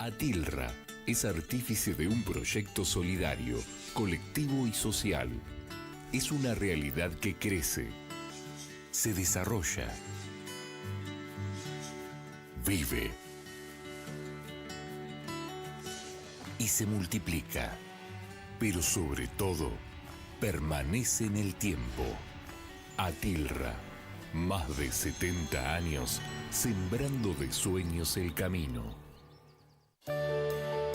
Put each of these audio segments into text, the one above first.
Atilra es artífice de un proyecto solidario, colectivo y social. Es una realidad que crece, se desarrolla, vive y se multiplica, pero sobre todo permanece en el tiempo. Atilra, más de 70 años sembrando de sueños el camino.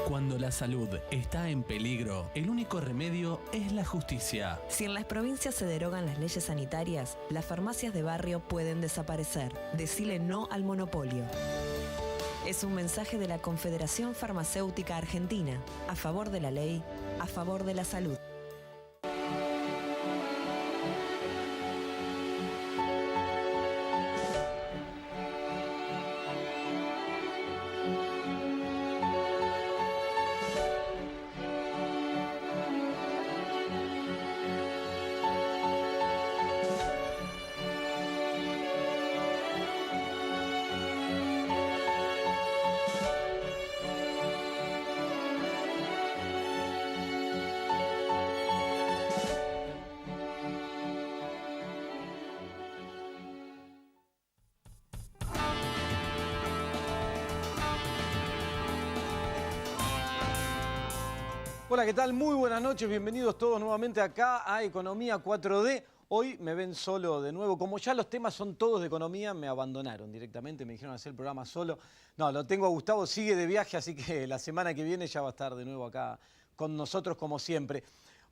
Cuando la salud está en peligro, el único remedio es la justicia. Si en las provincias se derogan las leyes sanitarias, las farmacias de barrio pueden desaparecer. Decile no al monopolio. Es un mensaje de la Confederación Farmacéutica Argentina, a favor de la ley, a favor de la salud. Hola, ¿qué tal? Muy buenas noches, bienvenidos todos nuevamente acá a Economía 4D. Hoy me ven solo de nuevo, como ya los temas son todos de economía, me abandonaron directamente, me dijeron hacer el programa solo. No, lo tengo a Gustavo, sigue de viaje, así que la semana que viene ya va a estar de nuevo acá con nosotros como siempre.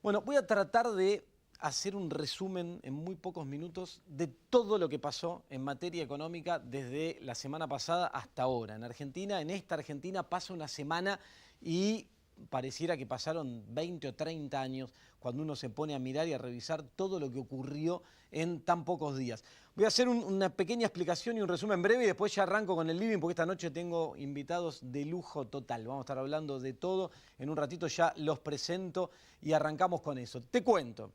Bueno, voy a tratar de hacer un resumen en muy pocos minutos de todo lo que pasó en materia económica desde la semana pasada hasta ahora. En Argentina, en esta Argentina pasa una semana y pareciera que pasaron 20 o 30 años cuando uno se pone a mirar y a revisar todo lo que ocurrió en tan pocos días. Voy a hacer una pequeña explicación y un resumen breve y después ya arranco con el living porque esta noche tengo invitados de lujo total. Vamos a estar hablando de todo. En un ratito ya los presento y arrancamos con eso. Te cuento.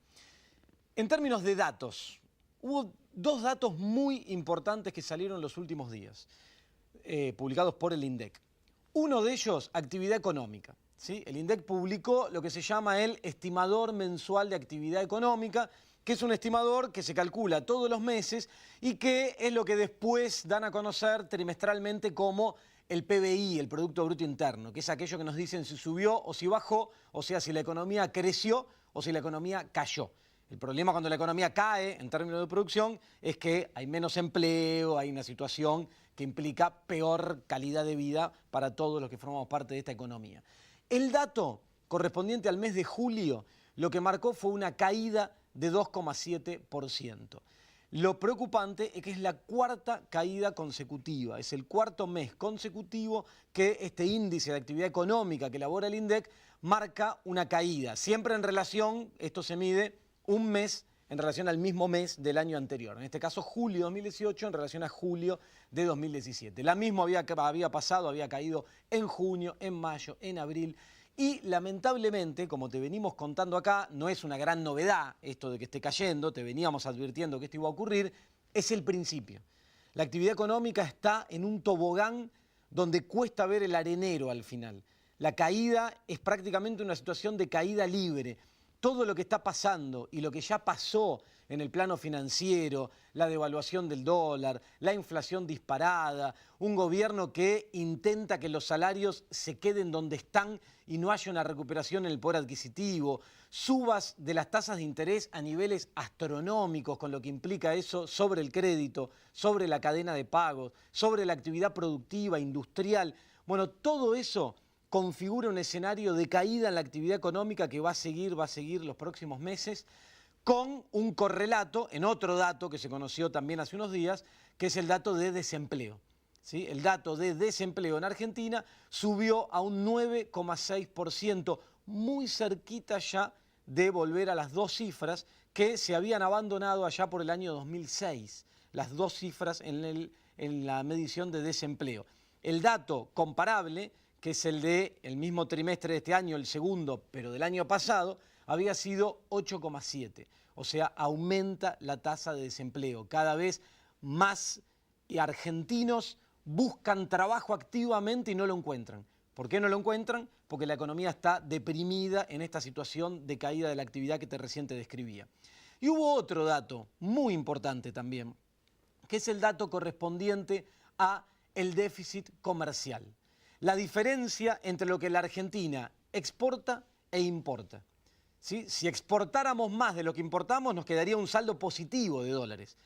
En términos de datos, hubo dos datos muy importantes que salieron los últimos días, publicados por el INDEC. Uno de ellos, actividad económica. ¿Sí? El INDEC publicó lo que se llama el estimador mensual de actividad económica, que es un estimador que se calcula todos los meses y que es lo que después dan a conocer trimestralmente como el PBI, el Producto Bruto Interno, que es aquello que nos dicen si subió o si bajó, o sea, si la economía creció o si la economía cayó. El problema cuando la economía cae en términos de producción es que hay menos empleo, hay una situación que implica peor calidad de vida para todos los que formamos parte de esta economía. El dato correspondiente al mes de julio lo que marcó fue una caída de 2,7%. Lo preocupante es que es la cuarta caída consecutiva, es el cuarto mes consecutivo que este índice de actividad económica que elabora el INDEC marca una caída. Siempre en relación, esto se mide un mes en relación al mismo mes del año anterior. En este caso, julio de 2018 en relación a julio de 2017. La misma había pasado, había caído en junio, en mayo, en abril. Y lamentablemente, como te venimos contando acá, no es una gran novedad esto de que esté cayendo, te veníamos advirtiendo que esto iba a ocurrir, es el principio. La actividad económica está en un tobogán donde cuesta ver el arenero al final. La caída es prácticamente una situación de caída libre. Todo lo que está pasando y lo que ya pasó en el plano financiero, la devaluación del dólar, la inflación disparada, un gobierno que intenta que los salarios se queden donde están y no haya una recuperación en el poder adquisitivo, subas de las tasas de interés a niveles astronómicos, con lo que implica eso sobre el crédito, sobre la cadena de pagos, sobre la actividad productiva, industrial. Bueno, todo eso configura un escenario de caída en la actividad económica que va a seguir los próximos meses, con un correlato en otro dato que se conoció también hace unos días, que es el dato de desempleo. ¿Sí? El dato de desempleo en Argentina subió a un 9,6%, muy cerquita ya de volver a las dos cifras que se habían abandonado allá por el año 2006, las dos cifras en la medición de desempleo. El dato comparable, que es el del mismo trimestre de este año, el segundo, pero del año pasado, había sido 8,7. O sea, aumenta la tasa de desempleo. Cada vez más argentinos buscan trabajo activamente y no lo encuentran. ¿Por qué no lo encuentran? Porque la economía está deprimida en esta situación de caída de la actividad que recién te describía. Y hubo otro dato muy importante también, que es el dato correspondiente a el déficit comercial. La diferencia entre lo que la Argentina exporta e importa. ¿Sí? Si exportáramos más de lo que importamos, nos quedaría un saldo positivo de dólares.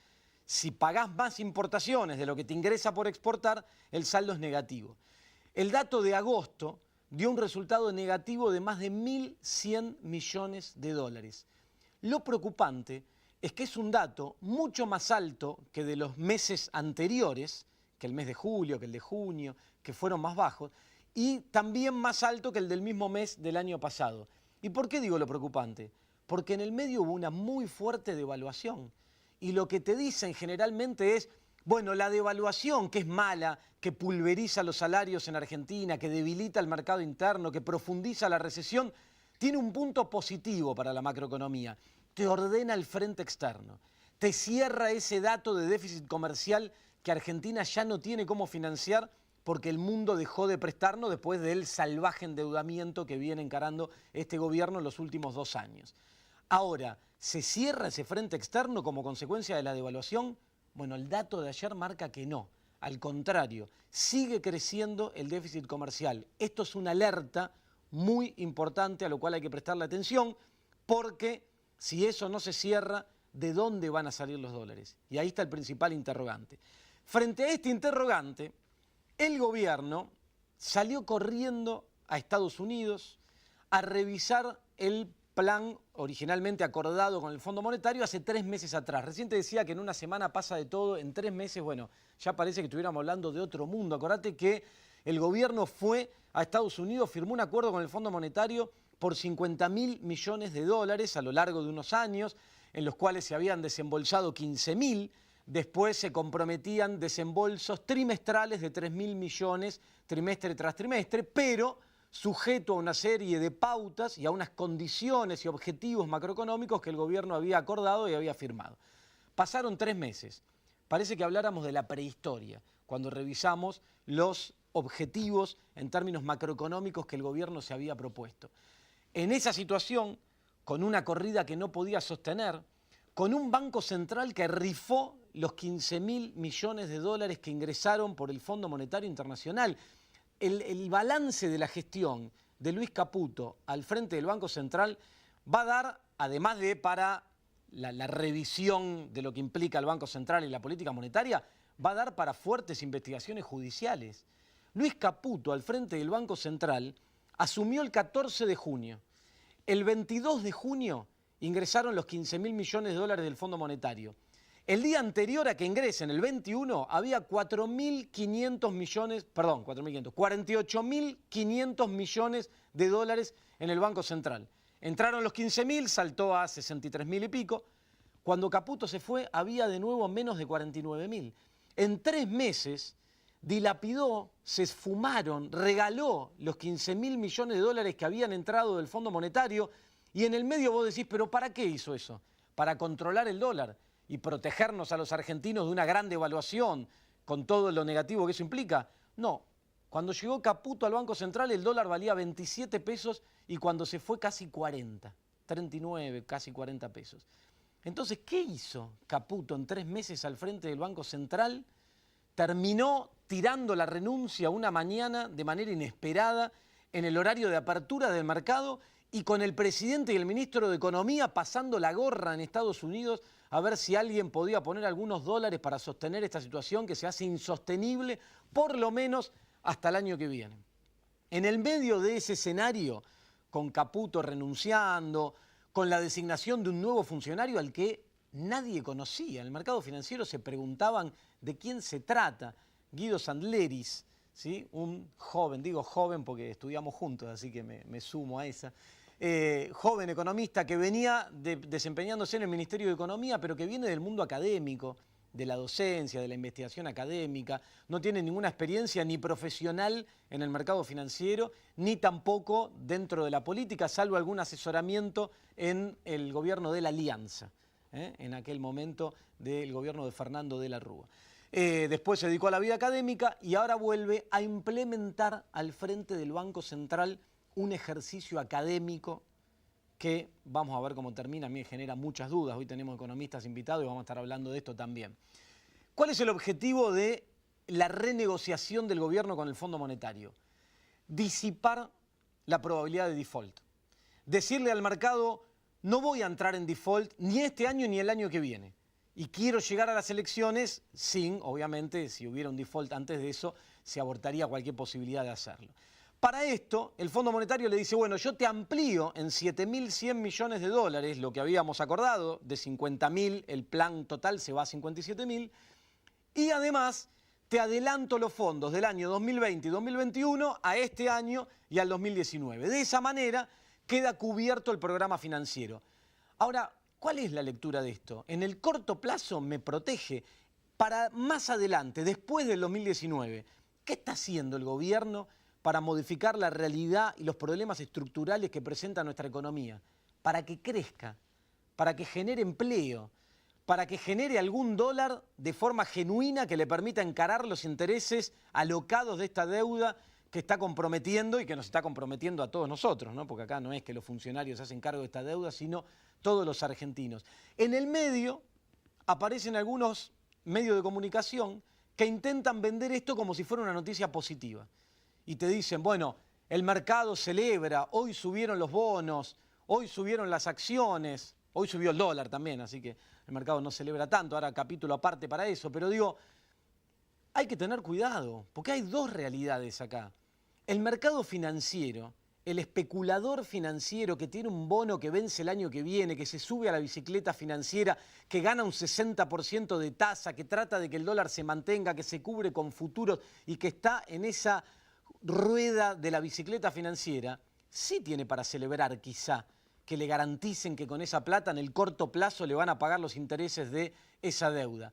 Si pagás más importaciones de lo que te ingresa por exportar, el saldo es negativo. El dato de agosto dio un resultado negativo de más de 1.100 millones de dólares. Lo preocupante es que es un dato mucho más alto que de los meses anteriores, que el mes de julio, que el de junio, que fueron más bajos, y también más alto que el del mismo mes del año pasado. ¿Y por qué digo lo preocupante? Porque en el medio hubo una muy fuerte devaluación. Y lo que te dicen generalmente es, bueno, la devaluación, que es mala, que pulveriza los salarios en Argentina, que debilita el mercado interno, que profundiza la recesión, tiene un punto positivo para la macroeconomía. Te ordena el frente externo. Te cierra ese dato de déficit comercial que Argentina ya no tiene cómo financiar porque el mundo dejó de prestarnos después del salvaje endeudamiento que viene encarando este gobierno en los últimos 2 años. Ahora, ¿se cierra ese frente externo como consecuencia de la devaluación? Bueno, el dato de ayer marca que no. Al contrario, sigue creciendo el déficit comercial. Esto es una alerta muy importante a lo cual hay que prestarle atención, porque si eso no se cierra, ¿de dónde van a salir los dólares? Y ahí está el principal interrogante. Frente a este interrogante, el gobierno salió corriendo a Estados Unidos a revisar el plan originalmente acordado con el Fondo Monetario hace 3 meses atrás. Recién te decía que en una semana pasa de todo, en 3 meses, bueno, ya parece que estuviéramos hablando de otro mundo. Acordate que el gobierno fue a Estados Unidos, firmó un acuerdo con el Fondo Monetario por 50.000 millones de dólares a lo largo de unos años, en los cuales se habían desembolsado 15.000, después se comprometían desembolsos trimestrales de 3.000 millones trimestre tras trimestre, pero sujeto a una serie de pautas y a unas condiciones y objetivos macroeconómicos que el gobierno había acordado y había firmado. Pasaron 3 meses. Parece que habláramos de la prehistoria, cuando revisamos los objetivos en términos macroeconómicos que el gobierno se había propuesto. En esa situación, con una corrida que no podía sostener, con un Banco Central que rifó los 15.000 millones de dólares que ingresaron por el Fondo Monetario Internacional. El balance de la gestión de Luis Caputo al frente del Banco Central va a dar, además de para la revisión de lo que implica el Banco Central y la política monetaria, va a dar para fuertes investigaciones judiciales. Luis Caputo, al frente del Banco Central, asumió el 14 de junio. El 22 de junio ingresaron los 15.000 millones de dólares del Fondo Monetario. El día anterior a que ingresen, el 21, había 48.500 millones de dólares en el Banco Central. Entraron los 15.000, saltó a 63.000 y pico. Cuando Caputo se fue, había de nuevo menos de 49.000. En 3 meses dilapidó, se esfumaron, regaló los 15.000 millones de dólares que habían entrado del Fondo Monetario. Y en el medio vos decís, ¿pero para qué hizo eso? Para controlar el dólar y protegernos a los argentinos de una gran devaluación con todo lo negativo que eso implica. No, cuando llegó Caputo al Banco Central el dólar valía 27 pesos y cuando se fue casi 40, 39, casi 40 pesos. Entonces, ¿qué hizo Caputo en 3 meses al frente del Banco Central? Terminó tirando la renuncia una mañana de manera inesperada en el horario de apertura del mercado y con el presidente y el ministro de Economía pasando la gorra en Estados Unidos a ver si alguien podía poner algunos dólares para sostener esta situación que se hace insostenible por lo menos hasta el año que viene. En el medio de ese escenario, con Caputo renunciando, con la designación de un nuevo funcionario al que nadie conocía, en el mercado financiero se preguntaban de quién se trata, Guido Sandleris, ¿sí? Un joven, digo joven porque estudiamos juntos, así que me sumo a esa, joven economista que venía desempeñándose en el Ministerio de Economía, pero que viene del mundo académico, de la docencia, de la investigación académica, no tiene ninguna experiencia ni profesional en el mercado financiero, ni tampoco dentro de la política, salvo algún asesoramiento en el gobierno de la Alianza, en aquel momento del gobierno de Fernando de la Rúa. después se dedicó a la vida académica y ahora vuelve a implementar al frente del Banco Central un ejercicio académico que vamos a ver cómo termina, a mí me genera muchas dudas. Hoy tenemos economistas invitados y vamos a estar hablando de esto también. ¿Cuál es el objetivo de la renegociación del gobierno con el Fondo Monetario? Disipar la probabilidad de default. Decirle al mercado, no voy a entrar en default ni este año ni el año que viene. Y quiero llegar a las elecciones sin, obviamente, si hubiera un default antes de eso, se abortaría cualquier posibilidad de hacerlo. Para esto, el Fondo Monetario le dice, bueno, yo te amplío en 7.100 millones de dólares, lo que habíamos acordado, de 50.000, el plan total se va a 57.000, y además te adelanto los fondos del año 2020 y 2021 a este año y al 2019. De esa manera queda cubierto el programa financiero. Ahora, ¿cuál es la lectura de esto? En el corto plazo me protege. Para más adelante, después del 2019, ¿qué está haciendo el gobierno para modificar la realidad y los problemas estructurales que presenta nuestra economía? Para que crezca, para que genere empleo, para que genere algún dólar de forma genuina que le permita encarar los intereses alocados de esta deuda que está comprometiendo y que nos está comprometiendo a todos nosotros, ¿no? Porque acá no es que los funcionarios hacen cargo de esta deuda, sino todos los argentinos. En el medio aparecen algunos medios de comunicación que intentan vender esto como si fuera una noticia positiva. Y te dicen, bueno, el mercado celebra, hoy subieron los bonos, hoy subieron las acciones, hoy subió el dólar también, así que el mercado no celebra tanto, ahora capítulo aparte para eso, pero digo, hay que tener cuidado, porque hay dos realidades acá. El mercado financiero, el especulador financiero que tiene un bono que vence el año que viene, que se sube a la bicicleta financiera, que gana un 60% de tasa, que trata de que el dólar se mantenga, que se cubre con futuros y que está en esa rueda de la bicicleta financiera, sí tiene para celebrar quizá que le garanticen que con esa plata en el corto plazo le van a pagar los intereses de esa deuda.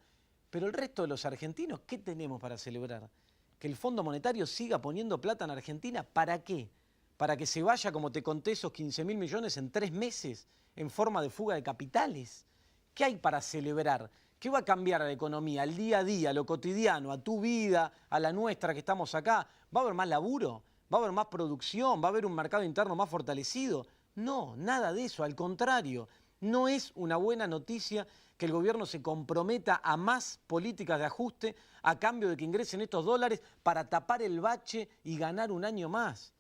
Pero el resto de los argentinos, ¿qué tenemos para celebrar? ¿Que el Fondo Monetario siga poniendo plata en Argentina? ¿Para qué? ¿Para que se vaya, como te conté, esos 15.000 millones en 3 meses en forma de fuga de capitales? ¿Qué hay para celebrar? ¿Qué va a cambiar a la economía, al día a día, a lo cotidiano, a tu vida, a la nuestra que estamos acá? ¿Va a haber más laburo? ¿Va a haber más producción? ¿Va a haber un mercado interno más fortalecido? No, nada de eso, al contrario. No es una buena noticia que el gobierno se comprometa a más políticas de ajuste a cambio de que ingresen estos dólares para tapar el bache y ganar un año más.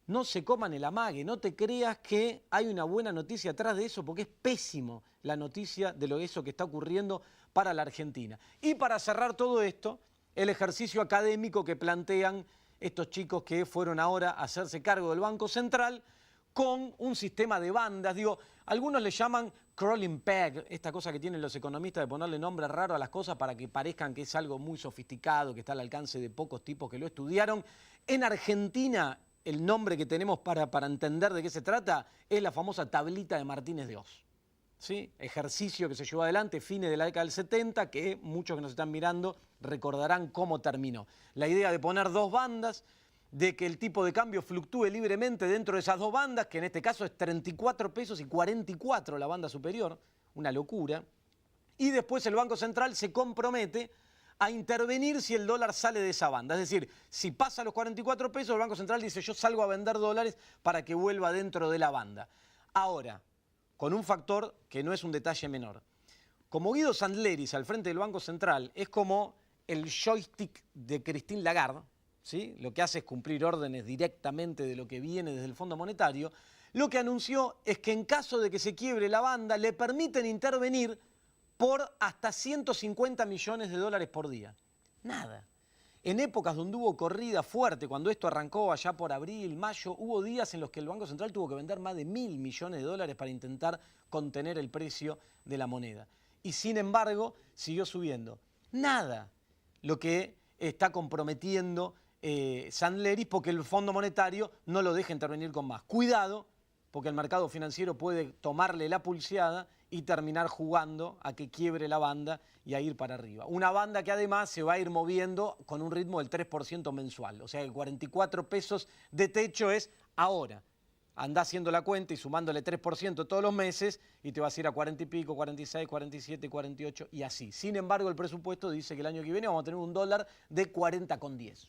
No se coman el amague, no te creas que hay una buena noticia atrás de eso, porque es pésimo la noticia de eso que está ocurriendo para la Argentina. Y para cerrar todo esto, el ejercicio académico que plantean estos chicos que fueron ahora a hacerse cargo del Banco Central con un sistema de bandas. Digo, algunos le llaman crawling peg, esta cosa que tienen los economistas de ponerle nombre raro a las cosas para que parezcan que es algo muy sofisticado, que está al alcance de pocos tipos que lo estudiaron. En Argentina, el nombre que tenemos para entender de qué se trata es la famosa tablita de Martínez de Oz. ¿Sí? Ejercicio que se llevó adelante fines de la década del 70, que muchos que nos están mirando recordarán cómo terminó. La idea de poner 2 bandas, de que el tipo de cambio fluctúe libremente dentro de esas 2 bandas, que en este caso es 34 pesos y 44 la banda superior, una locura. Y después el Banco Central se compromete a intervenir si el dólar sale de esa banda. Es decir, si pasa los 44 pesos, el Banco Central dice yo salgo a vender dólares para que vuelva dentro de la banda. Ahora, con un factor que no es un detalle menor. Como Guido Sandleris al frente del Banco Central es como el joystick de Christine Lagarde, ¿sí? Lo que hace es cumplir órdenes directamente de lo que viene desde el Fondo Monetario, lo que anunció es que en caso de que se quiebre la banda le permiten intervenir por hasta 150 millones de dólares por día. Nada. En épocas donde hubo corrida fuerte, cuando esto arrancó allá por abril, mayo, hubo días en los que el Banco Central tuvo que vender más de 1.000 millones de dólares para intentar contener el precio de la moneda. Y sin embargo, siguió subiendo. Nada lo que está comprometiendo Sandleris, porque el Fondo Monetario no lo deja intervenir con más. Cuidado, porque el mercado financiero puede tomarle la pulseada y terminar jugando a que quiebre la banda y a ir para arriba. Una banda que además se va a ir moviendo con un ritmo del 3% mensual. O sea, que 44 pesos de techo es ahora. andá haciendo la cuenta y sumándole 3% todos los meses y te vas a ir a 40 y pico, 46, 47, 48 y así. Sin embargo, el presupuesto dice que el año que viene vamos a tener un dólar de 40,10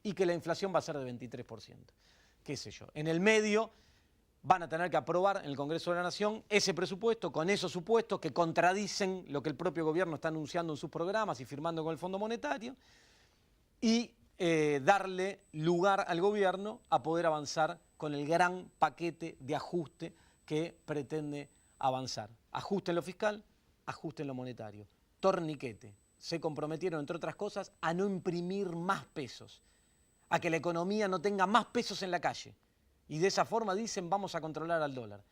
y que la inflación va a ser de 23%. ¿Qué sé yo? En el medio van a tener que aprobar en el Congreso de la Nación ese presupuesto con esos supuestos que contradicen lo que el propio gobierno está anunciando en sus programas y firmando con el Fondo Monetario y darle lugar al gobierno a poder avanzar con el gran paquete de ajuste que pretende avanzar. Ajuste en lo fiscal, ajuste en lo monetario. Torniquete. Se comprometieron, entre otras cosas, a no imprimir más pesos, a que la economía no tenga más pesos en la calle. Y de esa forma dicen vamos a controlar al dólar.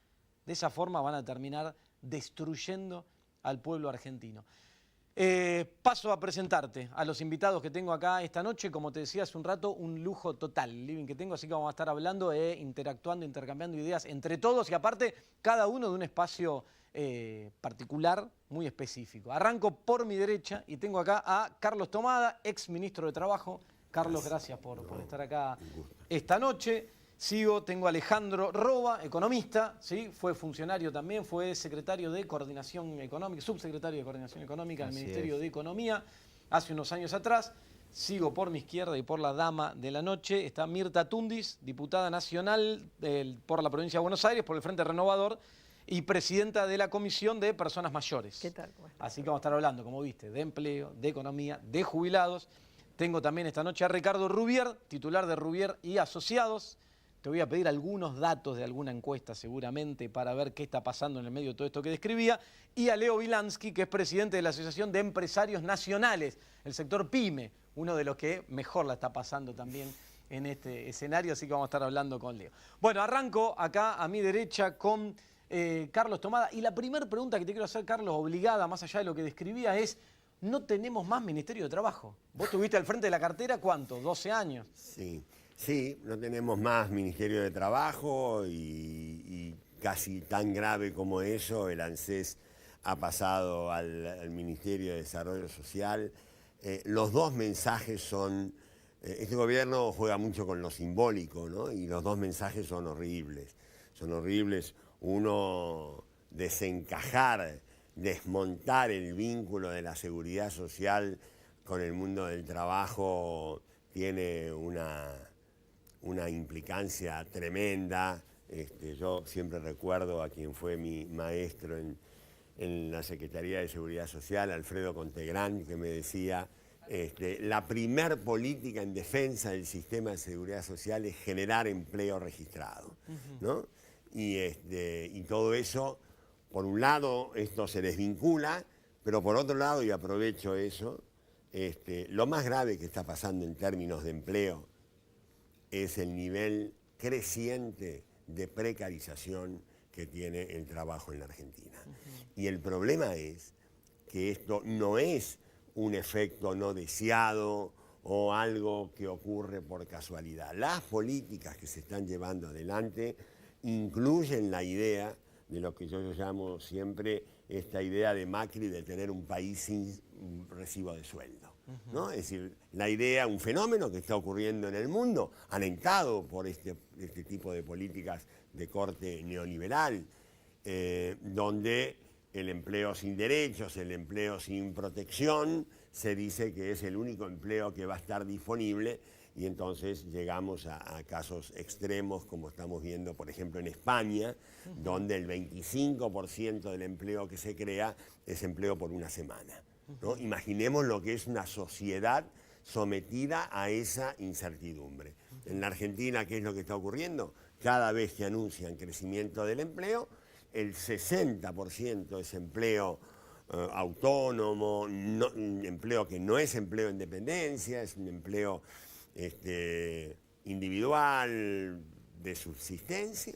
De esa forma van a terminar destruyendo al pueblo argentino. Paso a presentarte a los invitados que tengo acá esta noche. Como te decía hace un rato, un lujo total el living que tengo, así que vamos a estar hablando interactuando, intercambiando ideas entre todos y aparte cada uno de un espacio particular, muy específico. Arranco por mi derecha y tengo acá a Carlos Tomada, ex ministro de Trabajo. Carlos, gracias por estar acá esta noche. Sigo, tengo a Alejandro Roba, economista, ¿sí? Fue funcionario también, fue secretario de Coordinación Económica, subsecretario de Coordinación Económica del Ministerio de Economía hace unos años atrás. Sigo por mi izquierda y por la dama de la noche, está Mirta Tundis, diputada nacional por la provincia de Buenos Aires, por el Frente Renovador, y presidenta de la Comisión de Personas Mayores. ¿Qué tal? Así que vamos a estar hablando, como viste, de empleo, de economía, de jubilados. Tengo también esta noche a Ricardo Rubier, titular de Rubier y Asociados. Te voy a pedir algunos datos de alguna encuesta seguramente para ver qué está pasando en el medio de todo esto que describía. Y a Leo Wilansky, que es presidente de la Asociación de Empresarios Nacionales, el sector PYME, uno de los que mejor la está pasando también en este escenario, así que vamos a estar hablando con Leo. Bueno, arranco acá a mi derecha con Carlos Tomada. Y la primera pregunta que te quiero hacer, Carlos, obligada, más allá de lo que describía, es: no tenemos más Ministerio de Trabajo. Vos estuviste al frente de la cartera, ¿cuánto? 12 años. Sí, no tenemos más Ministerio de Trabajo y casi tan grave como eso, el ANSES ha pasado al Ministerio de Desarrollo Social. Los dos mensajes son, este gobierno juega mucho con lo simbólico, ¿no? Y los dos mensajes son horribles. Son horribles. Uno, desencajar, desmontar el vínculo de la seguridad social con el mundo del trabajo tiene una implicancia tremenda. Yo siempre recuerdo a quien fue mi maestro en la Secretaría de Seguridad Social, Alfredo Contegrán, que me decía, la primer política en defensa del sistema de seguridad social es generar empleo registrado, ¿no? Y todo eso, por un lado, esto se desvincula, pero por otro lado, y aprovecho eso, lo más grave que está pasando en términos de empleo es el nivel creciente de precarización que tiene el trabajo en la Argentina. Y el problema es que esto no es un efecto no deseado o algo que ocurre por casualidad. Las políticas que se están llevando adelante incluyen la idea de lo que yo llamo siempre esta idea de Macri de tener un país sin recibo de sueldo, ¿no? Es decir, la idea, un fenómeno que está ocurriendo en el mundo, alentado por este tipo de políticas de corte neoliberal, donde el empleo sin derechos, el empleo sin protección, se dice que es el único empleo que va a estar disponible. Y entonces llegamos a casos extremos, como estamos viendo, por ejemplo, en España, donde el 25% del empleo que se crea es empleo por una semana, ¿no? Imaginemos lo que es una sociedad sometida a esa incertidumbre. En la Argentina, ¿qué es lo que está ocurriendo? Cada vez que anuncian crecimiento del empleo, el 60% es empleo autónomo, empleo que no es empleo en dependencia, es un empleo individual de subsistencia,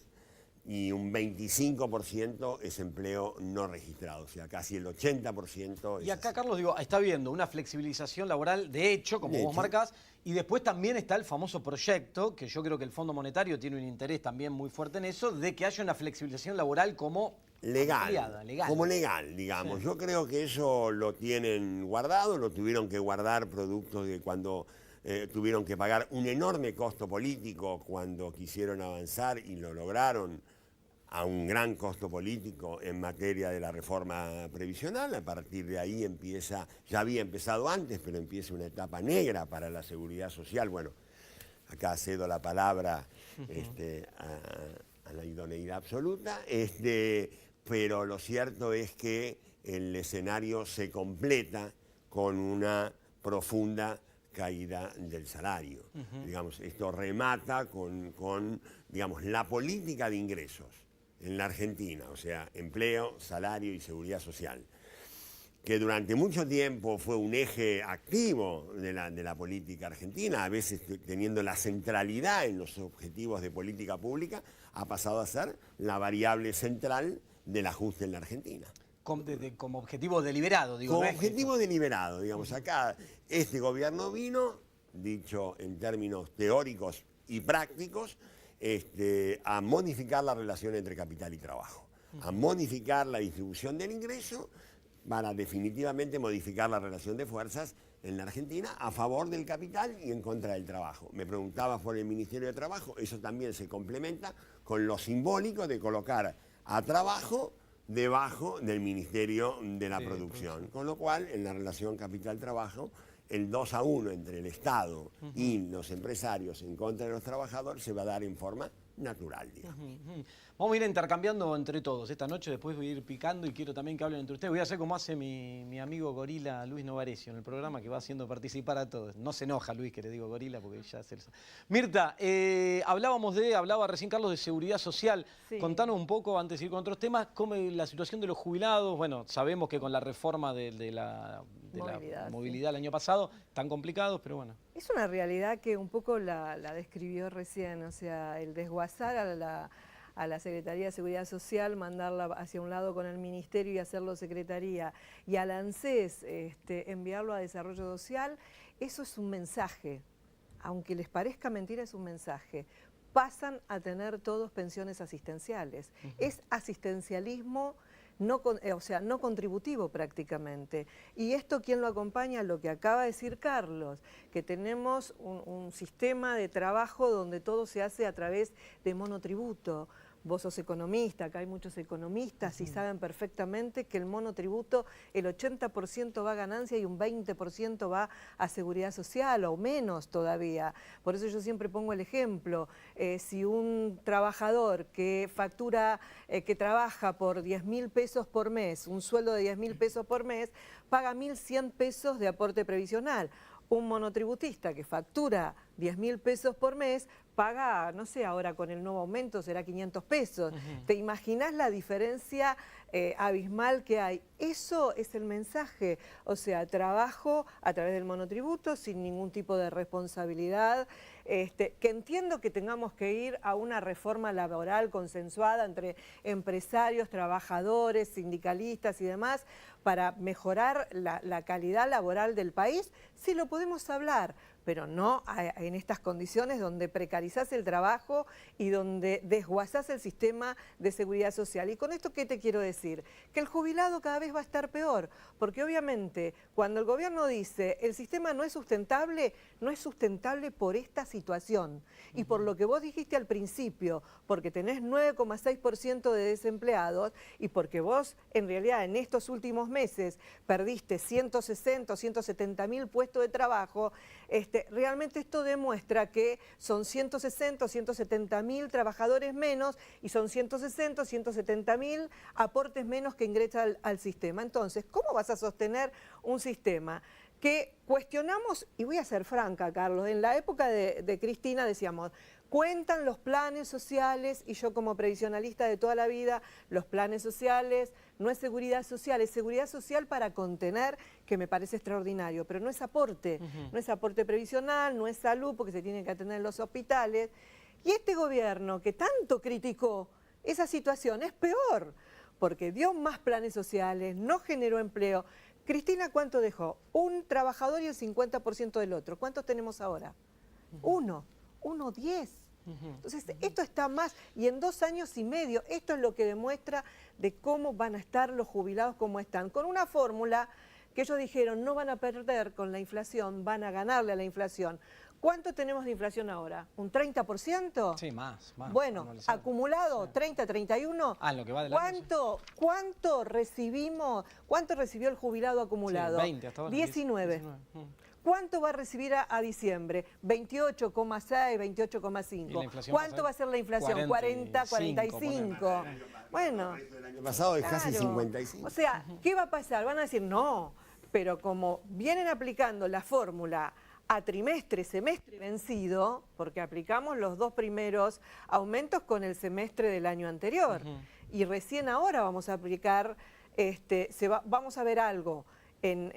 y un 25% es empleo no registrado, o sea, casi el 80% es... Y acá, así. Carlos, digo, está habiendo una flexibilización laboral de hecho, como vos marcás, y después también está el famoso proyecto, que yo creo que el Fondo Monetario tiene un interés también muy fuerte en eso, de que haya una flexibilización laboral como legal, ampliada, legal. Como legal, digamos. Sí. Yo creo que eso lo tienen guardado, lo tuvieron que guardar producto de cuando tuvieron que pagar un enorme costo político cuando quisieron avanzar y lo lograron, a un gran costo político en materia de la reforma previsional. A partir de ahí empieza, ya había empezado antes, pero empieza una etapa negra para la seguridad social. Bueno, acá cedo la palabra a la idoneidad absoluta, pero lo cierto es que el escenario se completa con una profunda caída del salario. Digamos, esto remata con digamos, la política de ingresos en la Argentina, o sea, empleo, salario y seguridad social, que durante mucho tiempo fue un eje activo de la política argentina, a veces teniendo la centralidad en los objetivos de política pública, ha pasado a ser la variable central del ajuste en la Argentina. Como objetivo deliberado, digo. Como objetivo deliberado, digamos. Acá este gobierno vino, dicho en términos teóricos y prácticos, a modificar la relación entre capital y trabajo, a modificar la distribución del ingreso para definitivamente modificar la relación de fuerzas en la Argentina a favor del capital y en contra del trabajo. Me preguntabas por el Ministerio de Trabajo, eso también se complementa con lo simbólico de colocar a trabajo debajo del Ministerio de la Producción. Con lo cual, en la relación capital-trabajo, el 2-1 entre el Estado y los empresarios en contra de los trabajadores se va a dar en forma natural, digamos. Vamos a ir intercambiando entre todos esta noche, después voy a ir picando y quiero también que hablen entre ustedes. Voy a hacer como hace mi amigo gorila Luis Novarecio en el programa, que va haciendo participar a todos. No se enoja Luis que le digo gorila porque ya se lo sabe. Mirta, hablaba recién Carlos de seguridad social. Sí. Contanos un poco, antes de ir con otros temas, cómo es la situación de los jubilados. Bueno, sabemos que con la reforma de la movilidad el año pasado, tan complicados, pero bueno. Es una realidad que un poco la describió recién, o sea, el desguazar a la Secretaría de Seguridad Social, mandarla hacia un lado con el Ministerio y hacerlo Secretaría, y al ANSES enviarlo a Desarrollo Social, eso es un mensaje, aunque les parezca mentira, es un mensaje. Pasan a tener todos pensiones asistenciales. Es asistencialismo no contributivo prácticamente. Y esto, ¿quién lo acompaña? Lo que acaba de decir Carlos, que tenemos un sistema de trabajo donde todo se hace a través de monotributo. Vos sos economista, acá hay muchos economistas y saben perfectamente que el monotributo, el 80% va a ganancia y un 20% va a seguridad social o menos todavía. Por eso yo siempre pongo el ejemplo, si un trabajador que factura, que trabaja por 10.000 pesos por mes, un sueldo de 10.000 pesos por mes, paga 1.100 pesos de aporte previsional. Un monotributista que factura 10.000 pesos por mes, paga, no sé, ahora con el nuevo aumento será 500 pesos. ¿Te imaginas la diferencia abismal que hay? Eso es el mensaje, o sea, trabajo a través del monotributo sin ningún tipo de responsabilidad, que entiendo que tengamos que ir a una reforma laboral consensuada entre empresarios, trabajadores, sindicalistas y demás, para mejorar la calidad laboral del país, sí lo podemos hablar, pero no en estas condiciones donde precarizás el trabajo y donde desguazás el sistema de seguridad social. ¿Y con esto qué te quiero decir? Que el jubilado cada vez va a estar peor, porque obviamente cuando el gobierno dice el sistema no es sustentable por esta situación. Y por lo que vos dijiste al principio, porque tenés 9,6% de desempleados y porque vos en realidad en estos últimos meses perdiste 160 o 170 mil puestos de trabajo, realmente esto demuestra que son 160 o 170 mil trabajadores menos y son 160 o 170 mil aportes menos que ingresan al sistema. Entonces, ¿cómo vas a sostener un sistema que cuestionamos? Y voy a ser franca, Carlos, en la época de Cristina decíamos, cuentan los planes sociales, y yo como previsionalista de toda la vida, los planes sociales no es seguridad social para contener, que me parece extraordinario, pero no es aporte, no es aporte previsional, no es salud, porque se tienen que atender en los hospitales. Y este gobierno que tanto criticó esa situación es peor, porque dio más planes sociales, no generó empleo. Cristina, ¿cuánto dejó? Un trabajador y el 50% del otro. ¿Cuántos tenemos ahora? Uno, 10. Entonces, esto está más, y en 2 años y medio, esto es lo que demuestra de cómo van a estar los jubilados como están, con una fórmula que ellos dijeron no van a perder con la inflación, van a ganarle a la inflación. ¿Cuánto tenemos de inflación ahora? ¿Un 30%? Sí, más. Bueno, acumulado, 30, 31. En lo que va del año, ¿Cuánto recibió el jubilado acumulado? 20 hasta ahora. 19. ¿Cuánto va a recibir a diciembre? 28,6, 28,5. ¿Cuánto va a ser la inflación? 40, 45. Bueno. El año pasado es casi 55. O sea, ¿qué va a pasar? Van a decir, no, pero como vienen aplicando la fórmula a trimestre, semestre vencido, porque aplicamos los 2 primeros aumentos con el semestre del año anterior. Y recién ahora vamos a aplicar, vamos a ver algo en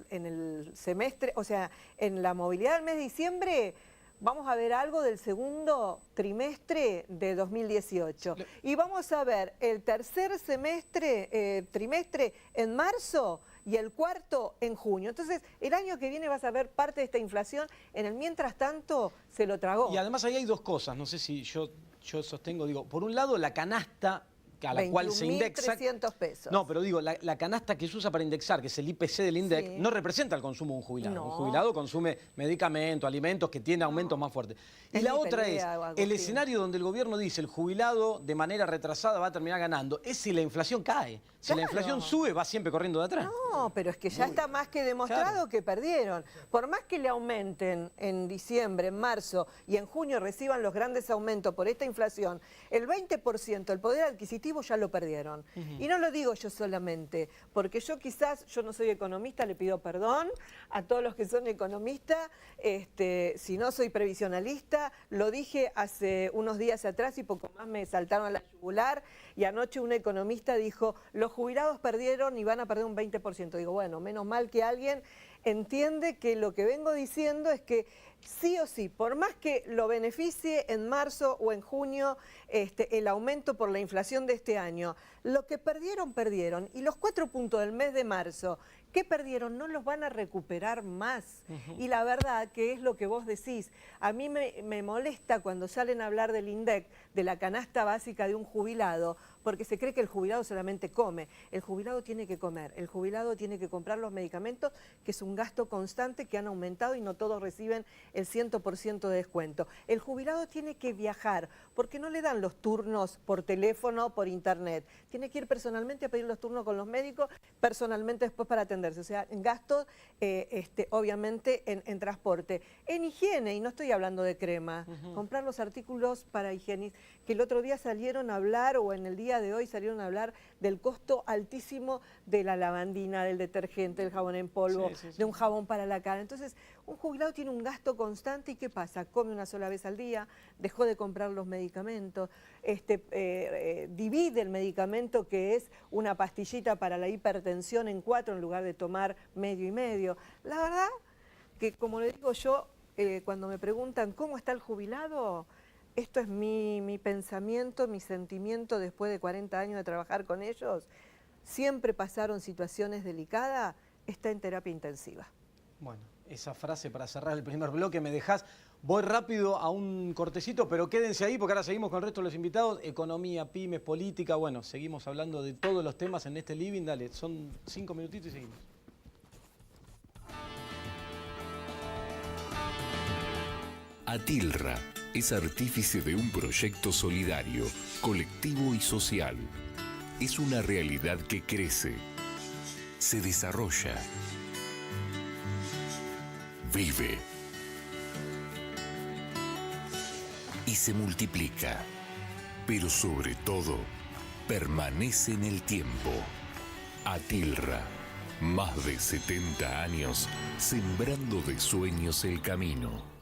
el semestre, o sea, en la movilidad del mes de diciembre. Vamos a ver algo del segundo trimestre de 2018. Y vamos a ver el tercer trimestre en marzo y el cuarto en junio. Entonces, el año que viene vas a ver parte de esta inflación. En el mientras tanto, se lo tragó. Y además ahí hay 2 cosas. No sé si yo sostengo, digo, por un lado la canasta a la cual se indexa. 21.300 pesos. No, pero digo, la canasta que se usa para indexar, que es el IPC del INDEC, no representa el consumo de un jubilado. No. Un jubilado consume medicamentos, alimentos que tienen aumentos más fuertes. Y la otra es, el escenario donde el gobierno dice el jubilado de manera retrasada va a terminar ganando, es si la inflación cae. Si la inflación sube, va siempre corriendo de atrás. No, pero es que ya está más que demostrado que perdieron. Por más que le aumenten en diciembre, en marzo y en junio reciban los grandes aumentos por esta inflación, el 20%, el poder adquisitivo ya lo perdieron. Y no lo digo yo solamente, porque yo no soy economista, le pido perdón a todos los que son economistas, si no soy previsionalista, lo dije hace unos días atrás y poco más me saltaron a la yugular, y anoche un economista dijo, los jubilados perdieron y van a perder un 20%. Digo, bueno, menos mal que alguien entiende que lo que vengo diciendo es que sí o sí, por más que lo beneficie en marzo o en junio el aumento por la inflación de este año, lo que perdieron, perdieron. Y los 4 puntos del mes de marzo, ¿qué perdieron? No los van a recuperar más. Y la verdad que es lo que vos decís. A mí me molesta cuando salen a hablar del INDEC, de la canasta básica de un jubilado, porque se cree que el jubilado solamente come. El jubilado tiene que comer, el jubilado tiene que comprar los medicamentos, que es un gasto constante que han aumentado y no todos reciben el 100% de descuento. El jubilado tiene que viajar, porque no le dan los turnos por teléfono o por internet. Tiene que ir personalmente a pedir los turnos con los médicos, personalmente después para atenderse. O sea, en gastos, obviamente, en transporte. En higiene, y no estoy hablando de crema, comprar los artículos para higiene, que el otro día salieron a hablar, o en el día de hoy salieron a hablar del costo altísimo de la lavandina, del detergente, del jabón en polvo, de un jabón para la cara. Entonces, un jubilado tiene un gasto constante y ¿qué pasa? Come una sola vez al día, dejó de comprar los medicamentos, divide el medicamento que es una pastillita para la hipertensión en 4 en lugar de tomar medio y medio. La verdad que, como le digo yo, cuando me preguntan ¿cómo está el jubilado? Esto es mi pensamiento, mi sentimiento después de 40 años de trabajar con ellos. Siempre pasaron situaciones delicadas, está en terapia intensiva. Bueno, esa frase para cerrar el primer bloque me dejás. Voy rápido a un cortecito, pero quédense ahí porque ahora seguimos con el resto de los invitados. Economía, pymes, política, bueno, seguimos hablando de todos los temas en este living. Dale, son 5 minutitos y seguimos. Atilra es artífice de un proyecto solidario, colectivo y social. Es una realidad que crece, se desarrolla, vive y se multiplica, pero sobre todo permanece en el tiempo. Atilra, más de 70 años sembrando de sueños el camino.